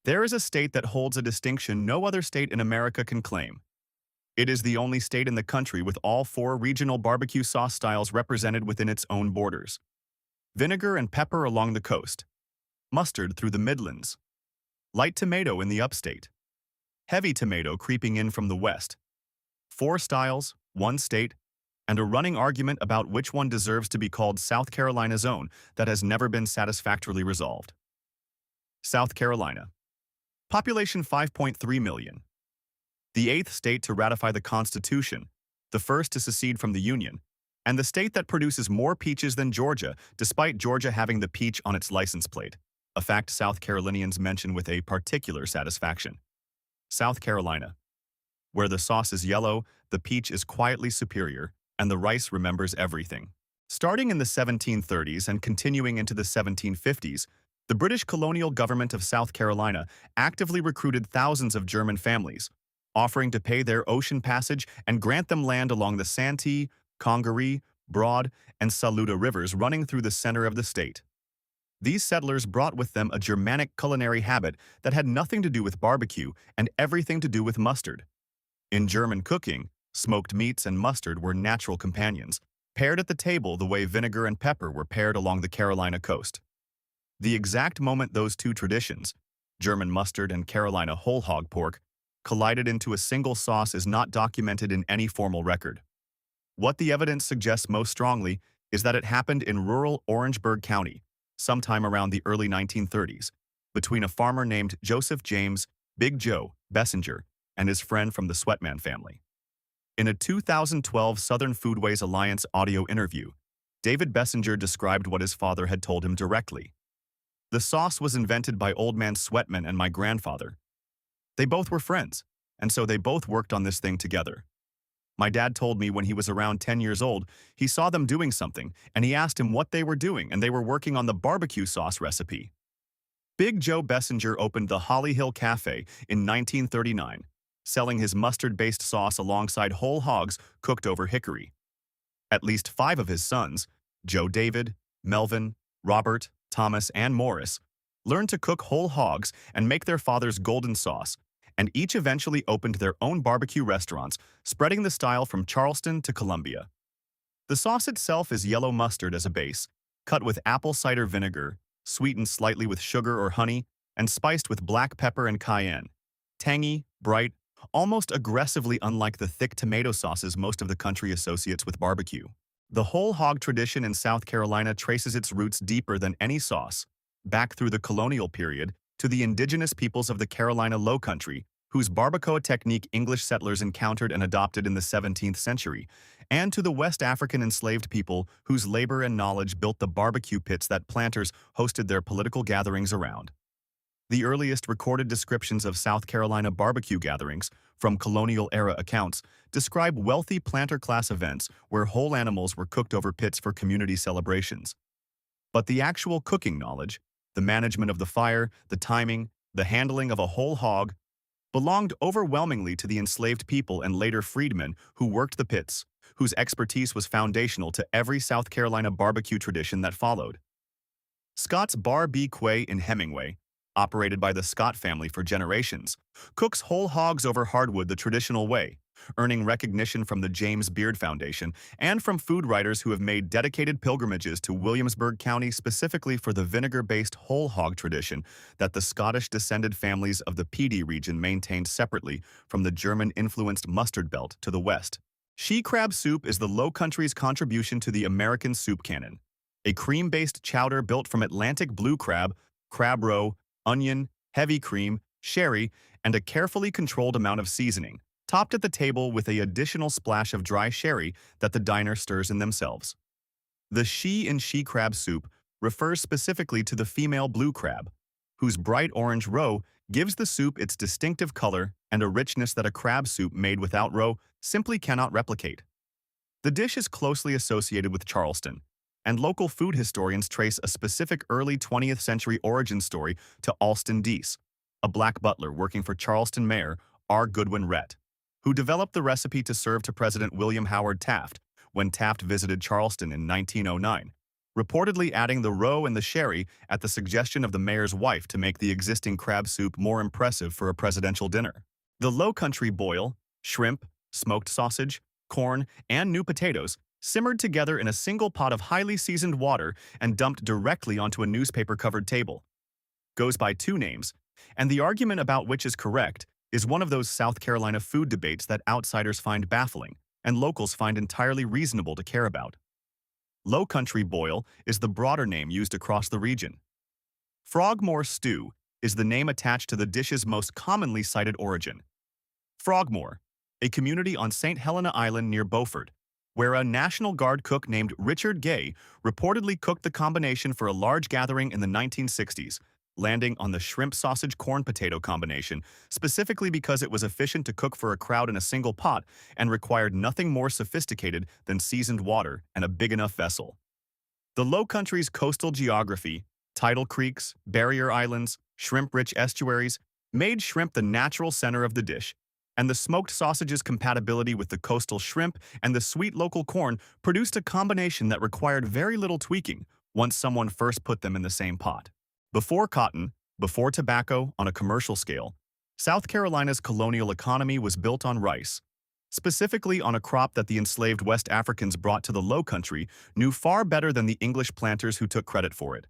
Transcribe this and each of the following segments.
There is a state that holds a distinction no other state in America can claim. It is the only state in the country with all four regional barbecue sauce styles represented within its own borders. Vinegar and pepper along the coast, mustard through the Midlands, light tomato in the upstate, heavy tomato creeping in from the west. Four styles, one state, and a running argument about which one deserves to be called South Carolina's own that has never been satisfactorily resolved. South Carolina. Population 5.3 million. The eighth state to ratify the Constitution, the first to secede from the Union, and the state that produces more peaches than Georgia, despite Georgia having the peach on its license plate, a fact South Carolinians mention with a particular satisfaction. South Carolina. Where the sauce is yellow, the peach is quietly superior, and the rice remembers everything. Starting in the 1730s and continuing into the 1750s, the British colonial government of South Carolina actively recruited thousands of German families, offering to pay their ocean passage and grant them land along the Santee, Congaree, Broad, and Saluda rivers running through the center of the state. These settlers brought with them a Germanic culinary habit that had nothing to do with barbecue and everything to do with mustard. In German cooking, smoked meats and mustard were natural companions, paired at the table the way vinegar and pepper were paired along the Carolina coast. The exact moment those two traditions, German mustard and Carolina whole hog pork, collided into a single sauce is not documented in any formal record. What the evidence suggests most strongly is that it happened in rural Orangeburg County, sometime around the early 1930s, between a farmer named Joseph James Big Joe Bessinger and his friend from the Sweatman family. In a 2012 Southern Foodways Alliance audio interview, David Bessinger described what his father had told him directly. The sauce was invented by Old Man Sweatman and my grandfather. They both were friends, and so they both worked on this thing together. My dad told me when he was around 10 years old, he saw them doing something, and he asked him what they were doing, and they were working on the barbecue sauce recipe. Big Joe Bessinger opened the Holly Hill Cafe in 1939, selling his mustard-based sauce alongside whole hogs cooked over hickory. At least 5 of his sons, Joe David, Melvin, Robert, Thomas, and Morris, learned to cook whole hogs and make their father's golden sauce, and each eventually opened their own barbecue restaurants, spreading the style from Charleston to Columbia. The sauce itself is yellow mustard as a base, cut with apple cider vinegar, sweetened slightly with sugar or honey, and spiced with black pepper and cayenne. Tangy, bright, almost aggressively unlike the thick tomato sauces most of the country associates with barbecue. The whole hog tradition in South Carolina traces its roots deeper than any sauce, back through the colonial period, to the indigenous peoples of the Carolina Low Country, whose barbacoa technique English settlers encountered and adopted in the 17th century, and to the West African enslaved people whose labor and knowledge built the barbecue pits that planters hosted their political gatherings around. The earliest recorded descriptions of South Carolina barbecue gatherings, from colonial-era accounts, describe wealthy planter-class events where whole animals were cooked over pits for community celebrations. But the actual cooking knowledge, the management of the fire, the timing, the handling of a whole hog, belonged overwhelmingly to the enslaved people and later freedmen who worked the pits, whose expertise was foundational to every South Carolina barbecue tradition that followed. Scott's Bar B. Quay in Hemingway, operated by the Scott family for generations, cooks whole hogs over hardwood the traditional way, earning recognition from the James Beard Foundation and from food writers who have made dedicated pilgrimages to Williamsburg County specifically for the vinegar-based whole hog tradition that the Scottish-descended families of the PD region maintained separately from the German-influenced mustard belt to the west. She crab soup is the Low Country's contribution to the American soup canon, a cream-based chowder built from Atlantic blue crab, crab roe, onion, heavy cream, sherry, and a carefully controlled amount of seasoning, topped at the table with an additional splash of dry sherry that the diner stirs in themselves. The she in she crab soup refers specifically to the female blue crab, whose bright orange roe gives the soup its distinctive color and a richness that a crab soup made without roe simply cannot replicate. The dish is closely associated with Charleston, and local food historians trace a specific early 20th century origin story to Alston Dease, a black butler working for Charleston Mayor R. Goodwin Rhett, who developed the recipe to serve to President William Howard Taft when Taft visited Charleston in 1909, reportedly adding the roe and the sherry at the suggestion of the mayor's wife to make the existing crab soup more impressive for a presidential dinner. The Low Country boil, shrimp, smoked sausage, corn, and new potatoes simmered together in a single pot of highly seasoned water and dumped directly onto a newspaper-covered table. Goes by two names, and the argument about which is correct is one of those South Carolina food debates that outsiders find baffling and locals find entirely reasonable to care about. Low Country boil is the broader name used across the region. Frogmore stew is the name attached to the dish's most commonly cited origin. Frogmore, a community on St. Helena Island near Beaufort, where a National Guard cook named Richard Gay reportedly cooked the combination for a large gathering in the 1960s, landing on the shrimp-sausage-corn-potato combination, specifically because it was efficient to cook for a crowd in a single pot and required nothing more sophisticated than seasoned water and a big enough vessel. The Low Country's coastal geography, tidal creeks, barrier islands, shrimp-rich estuaries, made shrimp the natural center of the dish, and the smoked sausage's compatibility with the coastal shrimp and the sweet local corn produced a combination that required very little tweaking once someone first put them in the same pot. Before cotton, before tobacco on a commercial scale, South Carolina's colonial economy was built on rice, specifically on a crop that the enslaved West Africans brought to the Low Country knew far better than the English planters who took credit for it.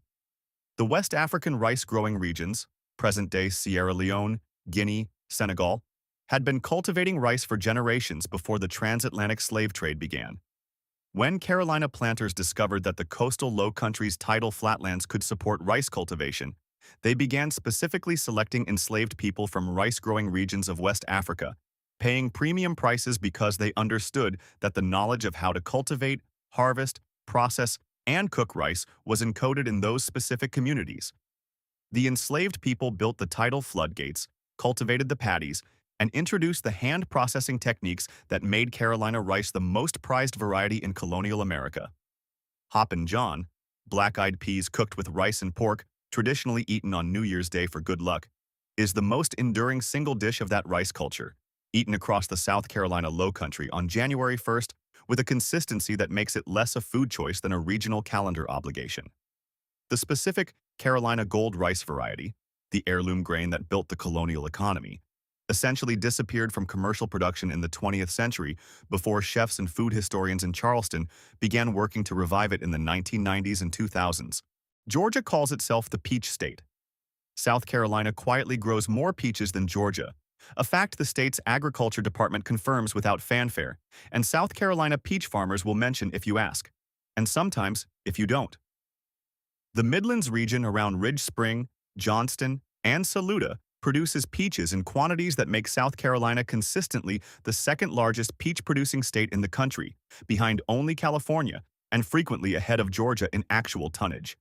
The West African rice-growing regions, present-day Sierra Leone, Guinea, Senegal, had been cultivating rice for generations before the transatlantic slave trade began. When Carolina planters discovered that the coastal Low Country's tidal flatlands could support rice cultivation, they began specifically selecting enslaved people from rice-growing regions of West Africa, paying premium prices because they understood that the knowledge of how to cultivate, harvest, process, and cook rice was encoded in those specific communities. The enslaved people built the tidal floodgates, cultivated the paddies, and introduced the hand-processing techniques that made Carolina rice the most prized variety in colonial America. Hoppin' John, black-eyed peas cooked with rice and pork, traditionally eaten on New Year's Day for good luck, is the most enduring single dish of that rice culture, eaten across the South Carolina Low Country on January 1st with a consistency that makes it less a food choice than a regional calendar obligation. The specific Carolina Gold rice variety, the heirloom grain that built the colonial economy, essentially disappeared from commercial production in the 20th century before chefs and food historians in Charleston began working to revive it in the 1990s and 2000s. Georgia calls itself the Peach State. South Carolina quietly grows more peaches than Georgia, a fact the state's agriculture department confirms without fanfare, and South Carolina peach farmers will mention if you ask, and sometimes if you don't. The Midlands region around Ridge Spring, Johnston, and Saluda produces peaches in quantities that make South Carolina consistently the second largest peach-producing state in the country, behind only California, and frequently ahead of Georgia in actual tonnage.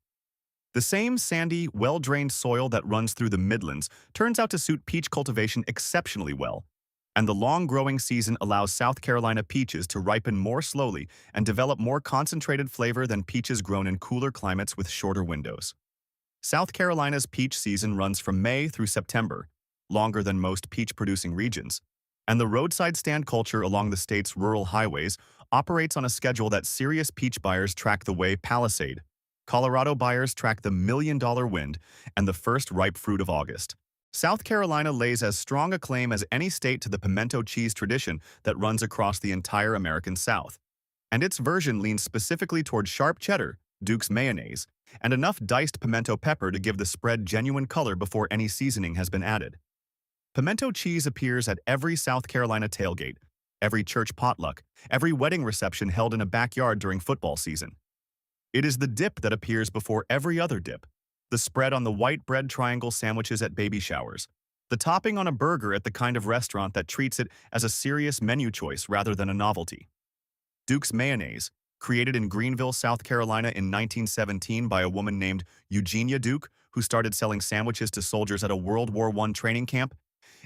The same sandy, well-drained soil that runs through the Midlands turns out to suit peach cultivation exceptionally well, and the long growing season allows South Carolina peaches to ripen more slowly and develop more concentrated flavor than peaches grown in cooler climates with shorter windows. South Carolina's peach season runs from May through September, longer than most peach-producing regions, and the roadside stand culture along the state's rural highways operates on a schedule that serious peach buyers track the way Palisade, Colorado buyers track the million-dollar wind, and the first ripe fruit of August. South Carolina lays as strong a claim as any state to the pimento cheese tradition that runs across the entire American South, and its version leans specifically toward sharp cheddar, Duke's mayonnaise, and enough diced pimento pepper to give the spread genuine color before any seasoning has been added. Pimento cheese appears at every South Carolina tailgate, every church potluck, every wedding reception held in a backyard during football season. It is the dip that appears before every other dip, the spread on the white bread triangle sandwiches at baby showers, the topping on a burger at the kind of restaurant that treats it as a serious menu choice rather than a novelty. Duke's mayonnaise, created in Greenville, South Carolina in 1917 by a woman named Eugenia Duke, who started selling sandwiches to soldiers at a World War I training camp,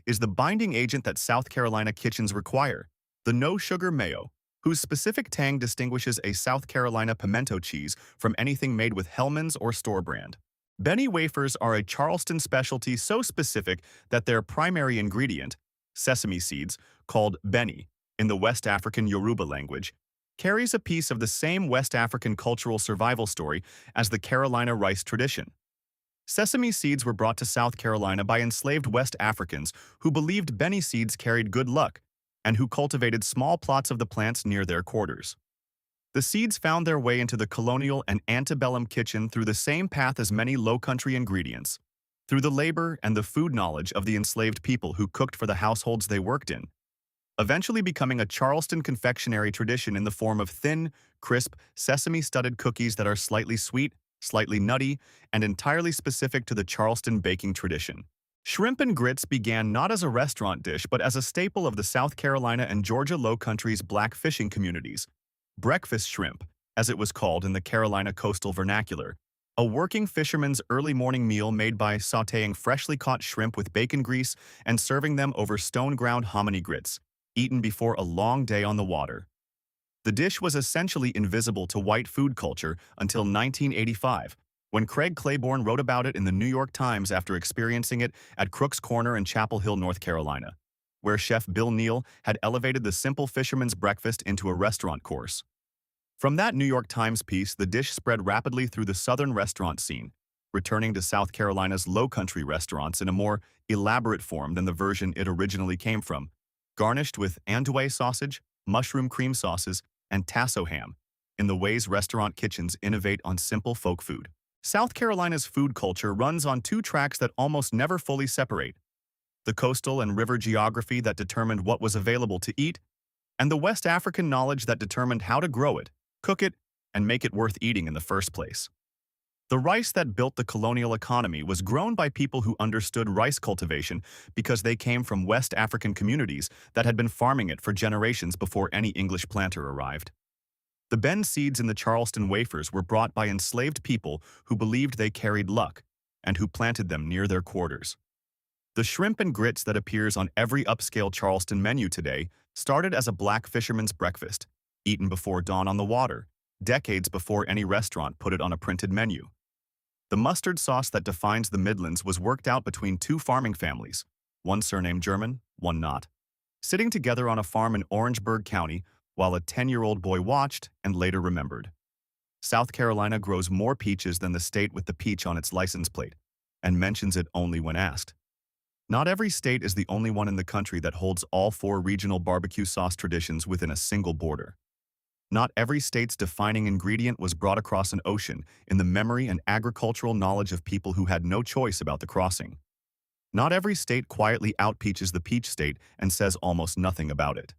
is the binding agent that South Carolina kitchens require, the no-sugar mayo, whose specific tang distinguishes a South Carolina pimento cheese from anything made with Hellmann's or store brand. Benny wafers are a Charleston specialty so specific that their primary ingredient, sesame seeds, called benny, in the West African Yoruba language, carries a piece of the same West African cultural survival story as the Carolina rice tradition. Sesame seeds were brought to South Carolina by enslaved West Africans who believed Benny seeds carried good luck and who cultivated small plots of the plants near their quarters. The seeds found their way into the colonial and antebellum kitchen through the same path as many low-country ingredients, through the labor and the food knowledge of the enslaved people who cooked for the households they worked in, eventually becoming a Charleston confectionery tradition in the form of thin, crisp, sesame-studded cookies that are slightly sweet, slightly nutty, and entirely specific to the Charleston baking tradition. Shrimp and grits began not as a restaurant dish but as a staple of the South Carolina and Georgia Low Country's black fishing communities. Breakfast shrimp, as it was called in the Carolina coastal vernacular, a working fisherman's early morning meal made by sautéing freshly caught shrimp with bacon grease and serving them over stone-ground hominy grits, eaten before a long day on the water. The dish was essentially invisible to white food culture until 1985, when Craig Claiborne wrote about it in the New York Times after experiencing it at Crook's Corner in Chapel Hill, North Carolina, where Chef Bill Neal had elevated the simple fisherman's breakfast into a restaurant course. From that New York Times piece, the dish spread rapidly through the southern restaurant scene, returning to South Carolina's low-country restaurants in a more elaborate form than the version it originally came from, garnished with andouille sausage, mushroom cream sauces, and tasso ham, in the ways restaurant kitchens innovate on simple folk food. South Carolina's food culture runs on two tracks that almost never fully separate: the coastal and river geography that determined what was available to eat, and the West African knowledge that determined how to grow it, cook it, and make it worth eating in the first place. The rice that built the colonial economy was grown by people who understood rice cultivation because they came from West African communities that had been farming it for generations before any English planter arrived. The Ben seeds in the Charleston wafers were brought by enslaved people who believed they carried luck and who planted them near their quarters. The shrimp and grits that appears on every upscale Charleston menu today started as a black fisherman's breakfast, eaten before dawn on the water, decades before any restaurant put it on a printed menu. The mustard sauce that defines the Midlands was worked out between two farming families, one surnamed German, one not, sitting together on a farm in Orangeburg County while a 10-year-old boy watched and later remembered. South Carolina grows more peaches than the state with the peach on its license plate, and mentions it only when asked. Not every state is the only one in the country that holds all four regional barbecue sauce traditions within a single border. Not every state's defining ingredient was brought across an ocean in the memory and agricultural knowledge of people who had no choice about the crossing. Not every state quietly outpeaches the peach state and says almost nothing about it.